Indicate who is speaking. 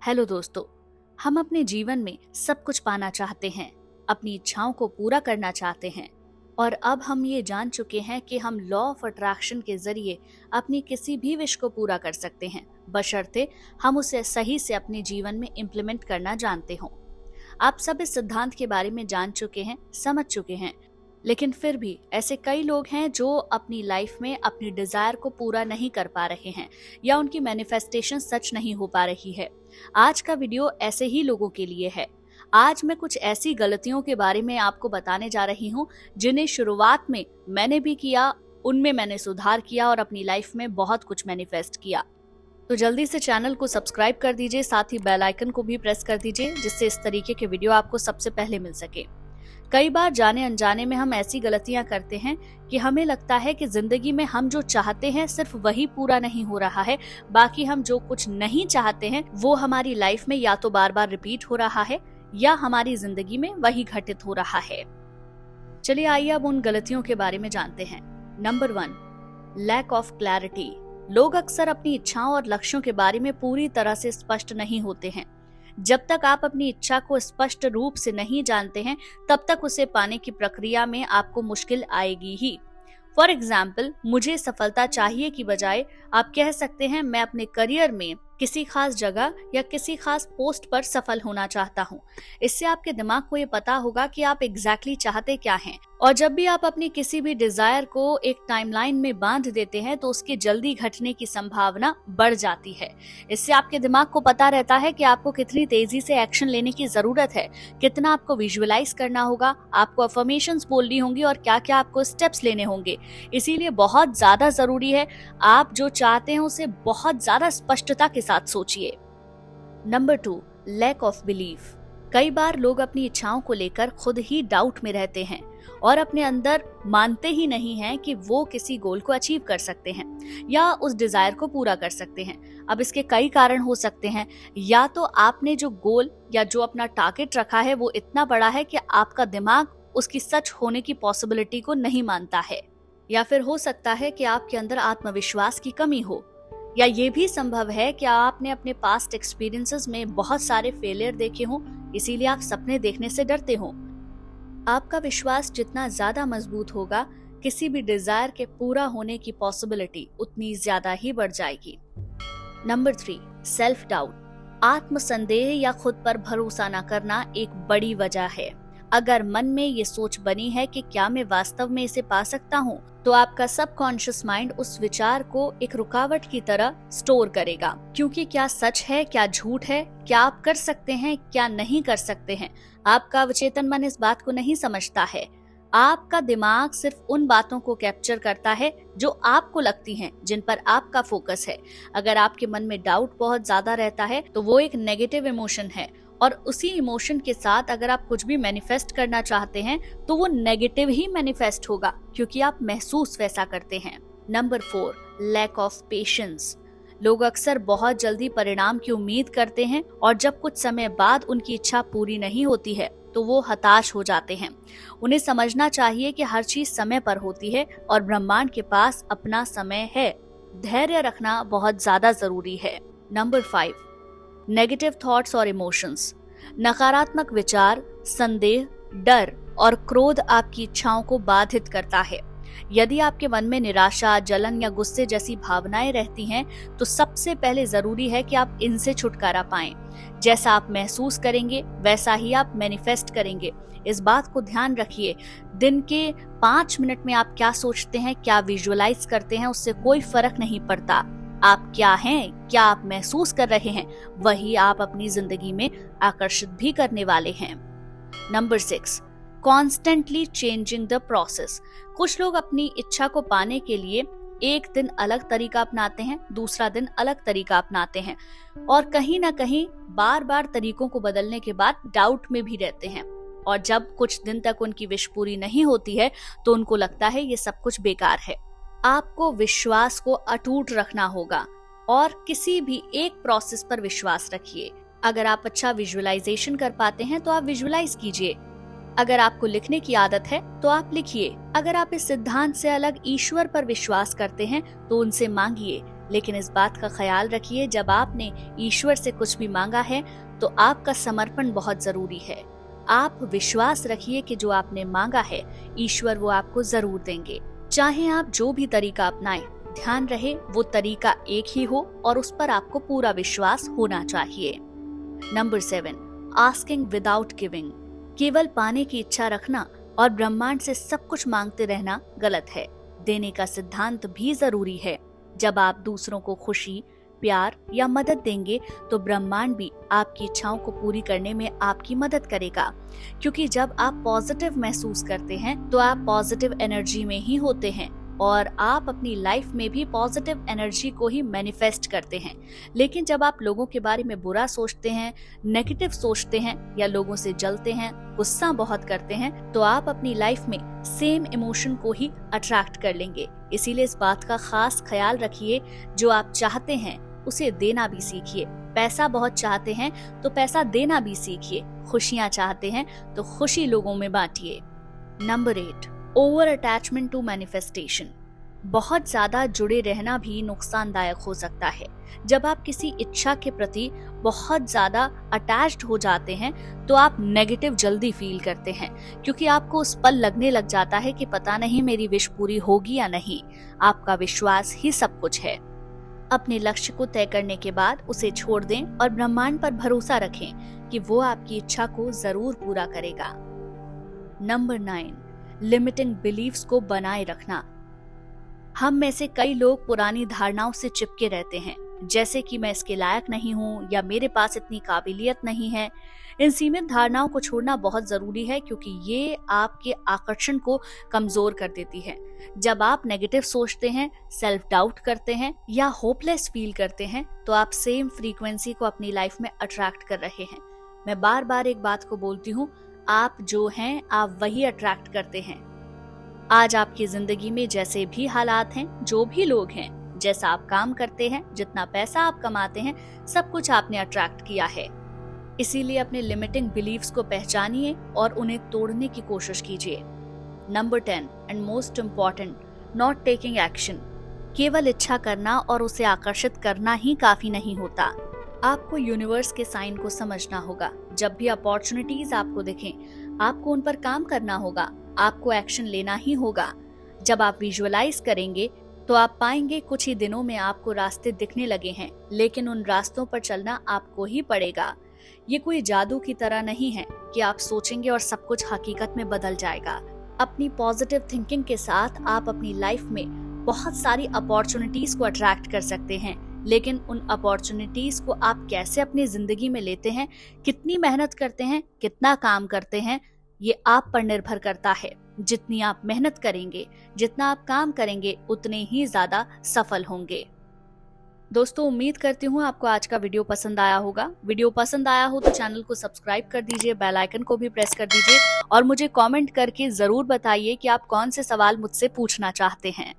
Speaker 1: Hello दोस्तों। हम अपने जीवन में सब कुछ पाना चाहते हैं, अपनी इच्छाओं को पूरा करना चाहते हैं और अब हम ये जान चुके हैं कि हम लॉ ऑफ अट्रैक्शन के जरिए अपनी किसी भी विश को पूरा कर सकते हैं, बशर्ते हम उसे सही से अपने जीवन में इम्प्लीमेंट करना जानते हों। आप सब इस सिद्धांत के बारे में जान चुके हैं, समझ चुके हैं, लेकिन फिर भी ऐसे कई लोग हैं जो अपनी लाइफ में अपनी डिजायर को पूरा नहीं कर पा रहे हैं या उनकी मैनिफेस्टेशन सच नहीं हो पा रही है। आज का वीडियो ऐसे ही लोगों के लिए है। आज मैं कुछ ऐसी गलतियों के बारे में आपको बताने जा रही हूँ जिन्हें शुरुआत में मैंने भी किया, उनमें मैंने सुधार किया और अपनी लाइफ में बहुत कुछ मैनिफेस्ट किया। तो जल्दी से चैनल को सब्सक्राइब कर दीजिए, साथ ही बेल आइकन को भी प्रेस कर दीजिए जिससे इस तरीके के वीडियो आपको सबसे पहले मिल सके। कई बार जाने अनजाने में हम ऐसी गलतियां करते हैं कि हमें लगता है कि जिंदगी में हम जो चाहते हैं सिर्फ वही पूरा नहीं हो रहा है, बाकी हम जो कुछ नहीं चाहते हैं वो हमारी लाइफ में या तो बार बार रिपीट हो रहा है या हमारी जिंदगी में वही घटित हो रहा है। चलिए आइए अब उन गलतियों के बारे में जानते हैं। Number 1, lack of clarity. लोग अक्सर अपनी इच्छाओं और लक्ष्यों के बारे में पूरी तरह से स्पष्ट नहीं होते हैं। जब तक आप अपनी इच्छा को स्पष्ट रूप से नहीं जानते हैं तब तक उसे पाने की प्रक्रिया में आपको मुश्किल आएगी ही। फॉर एग्जाम्पल, मुझे सफलता चाहिए की बजाय आप कह सकते हैं मैं अपने करियर में किसी खास जगह या किसी खास पोस्ट पर सफल होना चाहता हूँ। इससे आपके दिमाग को ये पता होगा कि आप एग्जैक्टली चाहते क्या हैं। और जब भी आप अपनी किसी भी डिजायर को एक टाइमलाइन में बांध देते हैं तो उसके जल्दी घटने की संभावना बढ़ जाती है। इससे आपके दिमाग को पता रहता है कि आपको कितनी तेजी से एक्शन लेने की जरूरत है, कितना आपको विजुअलाइज करना होगा, आपको अफर्मेशंस बोलनी होंगी और क्या क्या आपको स्टेप्स लेने होंगे। इसीलिए बहुत ज्यादा जरूरी है आप जो चाहते हैं उसे बहुत ज्यादा स्पष्टता के साथ सोचिए। Number 2, lack of belief. कई बार लोग अपनी इच्छाओं को लेकर खुद ही डाउट में रहते हैं और अपने अंदर मानते ही नहीं हैं कि वो किसी गोल को अचीव कर सकते हैं या उस डिजायर को पूरा कर सकते हैं। अब इसके कई कारण हो सकते हैं। या तो आपने जो गोल या जो अपना टारगेट रखा है वो इतना बड़ा है कि आपका दिमाग उसकी सच होने की पॉसिबिलिटी को नहीं मानता है, या फिर हो सकता है कि आपके अंदर आत्मविश्वास की कमी हो, या ये भी संभव है कि आपने अपने पास्ट एक्सपीरियंसेस में बहुत सारे फेलियर देखे हों, इसीलिए आप सपने देखने से डरते हो। आपका विश्वास जितना ज्यादा मजबूत होगा, किसी भी डिजायर के पूरा होने की पॉसिबिलिटी उतनी ज्यादा ही बढ़ जाएगी। Number 3, self doubt. आत्मसंदेह या खुद पर भरोसा न करना एक बड़ी वजह है। अगर मन में ये सोच बनी है कि क्या मैं वास्तव में इसे पा सकता हूँ, तो आपका सबकॉन्शियस माइंड उस विचार को एक रुकावट की तरह स्टोर करेगा, क्योंकि क्या सच है, क्या झूठ है, क्या आप कर सकते हैं, क्या नहीं कर सकते हैं, आपका अवचेतन मन इस बात को नहीं समझता है। आपका दिमाग सिर्फ उन बातों को कैप्चर करता है जो आपको लगती हैं, जिन पर आपका फोकस है। अगर आपके मन में डाउट बहुत ज्यादा रहता है तो वो एक नेगेटिव इमोशन है और उसी इमोशन के साथ अगर आप कुछ भी मैनिफेस्ट करना चाहते हैं तो वो नेगेटिव ही मैनिफेस्ट होगा, क्योंकि आप महसूस वैसा करते हैं। Number 4, lack of patience. लोग अक्सर बहुत जल्दी परिणाम की उम्मीद करते हैं और जब कुछ समय बाद उनकी इच्छा पूरी नहीं होती है तो वो हताश हो जाते हैं। उन्हें समझना चाहिए कि हर चीज समय पर होती है और ब्रह्मांड के पास अपना समय है। धैर्य रखना बहुत ज्यादा जरूरी है। नंबर 5, नेगेटिव थॉट्स और इमोशंस। नकारात्मक विचार, संदेह, डर और क्रोध आपकी इच्छाओं को बाधित करता है। यदि आपके मन में निराशा, जलन या गुस्से जैसी भावनाएं रहती हैं, तो सबसे पहले जरूरी है कि आप इनसे छुटकारा पाएं। जैसा आप महसूस करेंगे वैसा ही आप मैनिफेस्ट करेंगे। इस बात को ध्यान रखिए। दिन के 5 मिनट में आप क्या सोचते हैं, क्या विजुअलाइज करते हैं, उससे कोई फर्क नहीं पड़ता। आप क्या हैं, क्या आप महसूस कर रहे हैं, वही आप अपनी जिंदगी में आकर्षित भी करने वाले हैं। Number 6, constantly changing the process. कुछ लोग अपनी इच्छा को पाने के लिए एक दिन अलग तरीका अपनाते हैं, दूसरा दिन अलग तरीका अपनाते हैं और कहीं ना कहीं बार बार तरीकों को बदलने के बाद डाउट में भी रहते हैं। और जब कुछ दिन तक उनकी विश पूरी नहीं होती है तो उनको लगता है ये सब कुछ बेकार है। आपको विश्वास को अटूट रखना होगा और किसी भी एक प्रोसेस पर विश्वास रखिए। अगर आप अच्छा विजुअलाइजेशन कर पाते हैं तो आप विजुअलाइज कीजिए। अगर आपको लिखने की आदत है तो आप लिखिए। अगर आप इस सिद्धांत से अलग ईश्वर पर विश्वास करते हैं तो उनसे मांगिए। लेकिन इस बात का ख्याल रखिए, जब आपने ईश्वर से कुछ भी मांगा है तो आपका समर्पण बहुत जरूरी है। आप विश्वास रखिए कि जो आपने मांगा है ईश्वर वो आपको जरूर देंगे। चाहे आप जो भी तरीका अपनाएं, ध्यान रहे वो तरीका एक ही हो और उस पर आपको पूरा विश्वास होना चाहिए। Number 7, asking without giving. केवल पाने की इच्छा रखना और ब्रह्मांड से सब कुछ मांगते रहना गलत है। देने का सिद्धांत भी जरूरी है। जब आप दूसरों को खुशी, प्यार या मदद देंगे तो ब्रह्मांड भी आपकी इच्छाओं को पूरी करने में आपकी मदद करेगा, क्योंकि जब आप पॉजिटिव महसूस करते हैं तो आप पॉजिटिव एनर्जी में ही होते हैं और आप अपनी लाइफ में भी पॉजिटिव एनर्जी को ही मैनिफेस्ट करते हैं। लेकिन जब आप लोगों के बारे में बुरा सोचते हैं, नेगेटिव सोचते हैं या लोगों से जलते हैं, गुस्सा बहुत करते हैं, तो आप अपनी लाइफ में सेम इमोशन को ही अट्रैक्ट कर लेंगे। इसीलिए इस बात का खास ख्याल रखिए, जो आप चाहते हैं उसे देना भी सीखिए। पैसा बहुत चाहते हैं तो पैसा देना भी सीखिए। खुशियाँ चाहते हैं तो खुशी लोगों में बांटिए। Number 8, over attachment to manifestation. बहुत ज्यादा जुड़े रहना भी नुकसानदायक हो सकता है। जब आप किसी इच्छा के प्रति बहुत ज्यादा अटैच्ड हो जाते हैं तो आप नेगेटिव जल्दी फील करते हैं, क्योंकि आपको उस पल लगने लग जाता है कि पता नहीं मेरी विश पूरी होगी या नहीं। आपका विश्वास ही सब कुछ है। अपने लक्ष्य को तय करने के बाद उसे छोड़ दें और ब्रह्मांड पर भरोसा रखें कि वो आपकी इच्छा को जरूर पूरा करेगा। नंबर 9, लिमिटिंग बिलीव्स को बनाए रखना। हम में से कई लोग पुरानी धारणाओं से चिपके रहते हैं, जैसे कि मैं इसके लायक नहीं हूँ या मेरे पास इतनी काबिलियत नहीं है। इन सीमित धारणाओं को छोड़ना बहुत जरूरी है, क्योंकि ये आपके आकर्षण को कमजोर कर देती है। जब आप नेगेटिव सोचते हैं, सेल्फ डाउट करते हैं या होपलेस फील करते हैं, तो आप सेम फ्रीक्वेंसी को अपनी लाइफ में अट्रैक्ट कर रहे हैं। मैं बार बार एक बात को बोलती हूँ, आप जो हैं आप वही अट्रैक्ट करते हैं। आज आपकी जिंदगी में जैसे भी हालात हैं, जो भी लोग हैं, जैसा आप काम करते हैं, जितना पैसा आप कमाते हैं, सब कुछ आपने अट्रैक्ट किया है। इसीलिए अपने लिमिटिंग बिलीव्स को पहचानिए और उन्हें तोड़ने की कोशिश कीजिए। Number 10 and most important, not taking action. केवल इच्छा करना और उसे आकर्षित करना ही काफी नहीं होता। आपको यूनिवर्स के साइन को समझना होगा। जब भी अपॉर्चुनिटीज आपको दिखें, आपको उन पर काम करना होगा, आपको एक्शन लेना ही होगा। जब आप विजुअलाइज करेंगे तो आप पाएंगे कुछ ही दिनों में आपको रास्ते दिखने लगे हैं, लेकिन उन रास्तों पर चलना आपको ही पड़ेगा। ये कोई जादू की तरह नहीं है कि आप सोचेंगे और सब कुछ हकीकत में बदल जाएगा। अपनी पॉजिटिव थिंकिंग के साथ आप अपनी लाइफ में बहुत सारी अपॉर्चुनिटीज को अट्रैक्ट कर सकते हैं, लेकिन उन अपॉर्चुनिटीज को आप कैसे अपनी जिंदगी में लेते हैं, कितनी मेहनत करते हैं, कितना काम करते हैं, ये आप पर निर्भर करता है। जितनी आप मेहनत करेंगे, जितना आप काम करेंगे, उतने ही ज्यादा सफल होंगे। दोस्तों, उम्मीद करती हूँ आपको आज का वीडियो पसंद आया होगा। वीडियो पसंद आया हो तो चैनल को सब्सक्राइब कर दीजिए, बेल आइकन को भी प्रेस कर दीजिए और मुझे कमेंट करके जरूर बताइए कि आप कौन से सवाल मुझसे पूछना चाहते हैं।